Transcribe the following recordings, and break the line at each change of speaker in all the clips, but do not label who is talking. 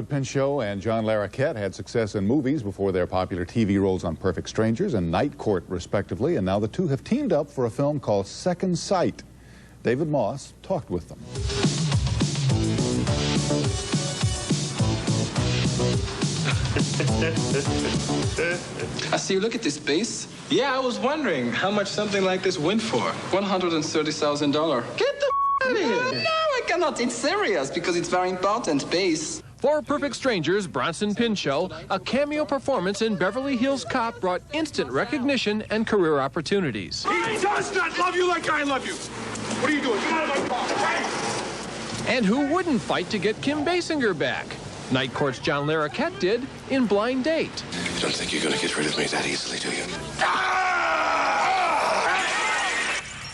Pinchot and John Larroquette had success in movies before their popular TV roles on Perfect Strangers and Night Court, respectively, and now the two have teamed up for a film called Second Sight. David Moss talked with them.
I see you look at this base.
Yeah, I was wondering how much something like this went for.
$130,000. Get the out of here. No, I cannot. It's serious because it's very important base.
For Perfect Strangers, Bronson Pinchot, a cameo performance in Beverly Hills Cop brought instant recognition and career opportunities.
He does not love you like I love you. What are you doing? Get out of my car. Hey!
And who wouldn't fight to get Kim Basinger back? Night Court's John Larroquette did in Blind Date.
You don't think you're going to get rid of me that easily, do you?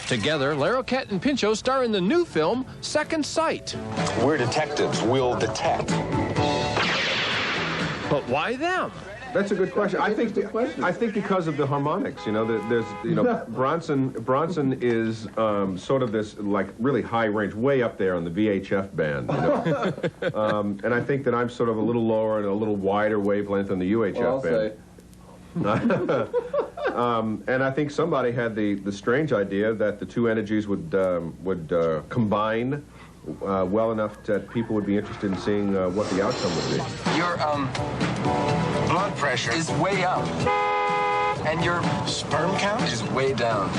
Together, Larroquette and Pinchot star in the new film, Second Sight.
We're detectives. We'll detect.
But why them?
That's a good question. I think because of the harmonics. You know, Bronson is sort of this like really high range, way up there on the VHF band. You know? And I think that I'm sort of a little lower and a little wider wavelength on the UHF band. And I think somebody had the strange idea that the two energies would combine well enough that people would be interested in seeing what the outcome would be.
Your blood pressure is way up, and your sperm count is way down.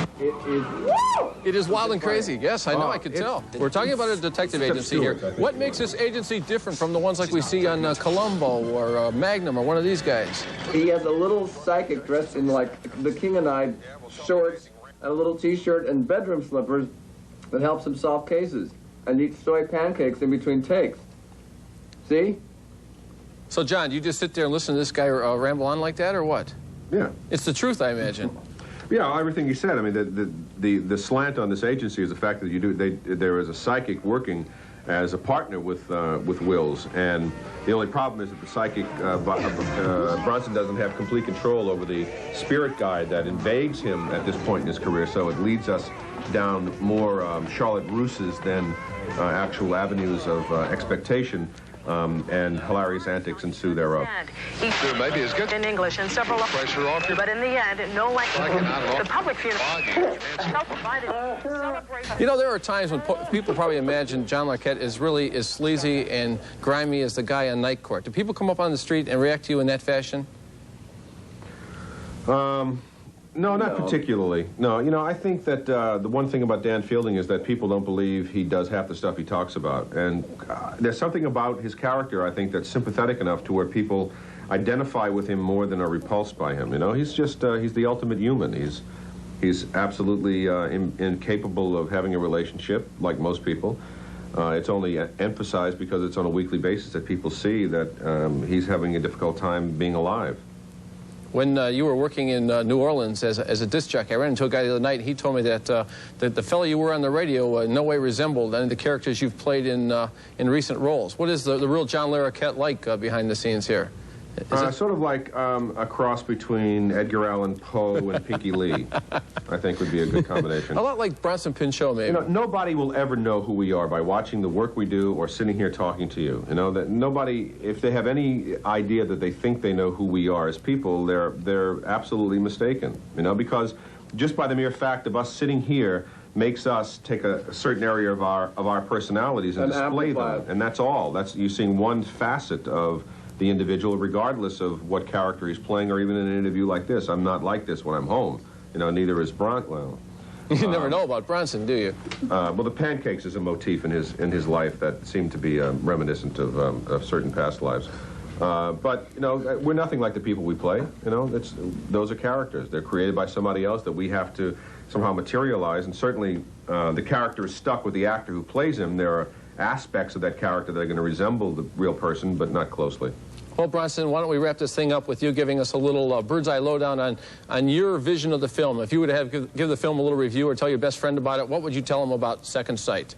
It is wild and crazy. Yes, I know, I could tell. We're talking about a detective agency here. What makes this agency different from the ones like we see on Columbo or Magnum or one of these guys?
He has a little psychic dressed in like the King and I shorts, a little T-shirt and bedroom slippers that helps him solve cases and eats soy pancakes in between takes. See?
So, John, do you just sit there and listen to this guy ramble on like that, or what?
Yeah.
It's the truth, I imagine.
Yeah, everything you said. I mean, the slant on this agency is the fact that there is a psychic working as a partner with Wills, and the only problem is that the psychic Bronson doesn't have complete control over the spirit guide that invades him at this point in his career. So it leads us down more Charlotte Russes than actual avenues of expectation. And hilarious antics ensue thereof.
It might be as good
in English and several
pressure off your...
But in the end, no language. The public feels
You know, there are times when people probably imagine John Larroquette is really as sleazy and grimy as the guy on Night Court. Do people come up on the street and react to you in that fashion?
No, not particularly. No, you know, I think that the one thing about Dan Fielding is that people don't believe he does half the stuff he talks about. And there's something about his character, I think, that's sympathetic enough to where people identify with him more than are repulsed by him. You know, he's just, he's the ultimate human. He's absolutely incapable of having a relationship, like most people. It's only emphasized because it's on a weekly basis that people see that he's having a difficult time being alive.
When you were working in New Orleans as a disc jockey, I ran into a guy the other night, and he told me that the fellow you were on the radio in no way resembled any of the characters you've played in recent roles. What is the real John Larroquette like behind the scenes here?
Sort of like a cross between Edgar Allan Poe and Pinky Lee, I think would be a good combination.
A lot like Bronson Pinchot, maybe.
You know, nobody will ever know who we are by watching the work we do or sitting here talking to you. You know, that nobody, if they have any idea that they think they know who we are as people, they're absolutely mistaken. You know, because just by the mere fact of us sitting here makes us take a certain area of our personalities and display them, and that's all. That's you're seeing one facet of the individual, regardless of what character he's playing, or even in an interview like this. I'm not like this when I'm home. You know, neither is Bronson. Well,
you never know about Bronson, do you?
Well, the pancakes is a motif in his life that seemed to be reminiscent of certain past lives. But you know, we're nothing like the people we play. You know, those are characters. They're created by somebody else that we have to somehow materialize. And certainly, the character is stuck with the actor who plays him. There are aspects of that character that are going to resemble the real person, but not closely.
Well, Bronson, why don't we wrap this thing up with you giving us a little bird's-eye lowdown on your vision of the film. If you were to give the film a little review or tell your best friend about it, what would you tell him about Second Sight?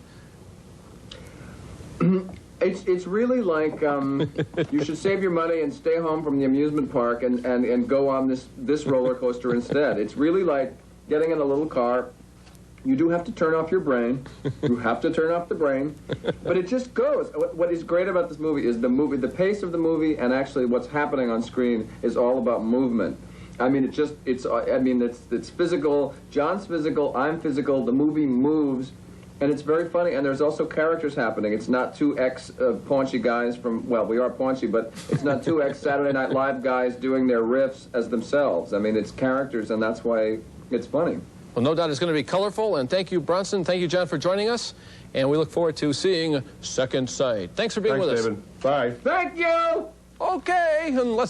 It's really like you should save your money and stay home from the amusement park and go on this roller coaster instead. It's really like getting in a little car You do have to turn off your brain. You have to turn off the brain. But it just goes. What is great about this movie is the pace of the movie, and actually what's happening on screen is all about movement. I mean, it's physical. John's physical, I'm physical, the movie moves, and it's very funny, and there's also characters happening. It's not two paunchy guys from, well, we are paunchy, but it's not two Saturday Night Live guys doing their riffs as themselves. I mean, it's characters, and that's why it's funny.
Well, no doubt it's going to be colorful, and thank you, Bronson. Thank you, John, for joining us, and we look forward to seeing Second Sight. Thanks for being with us.
David. Bye.
Thank you!
Okay, and let's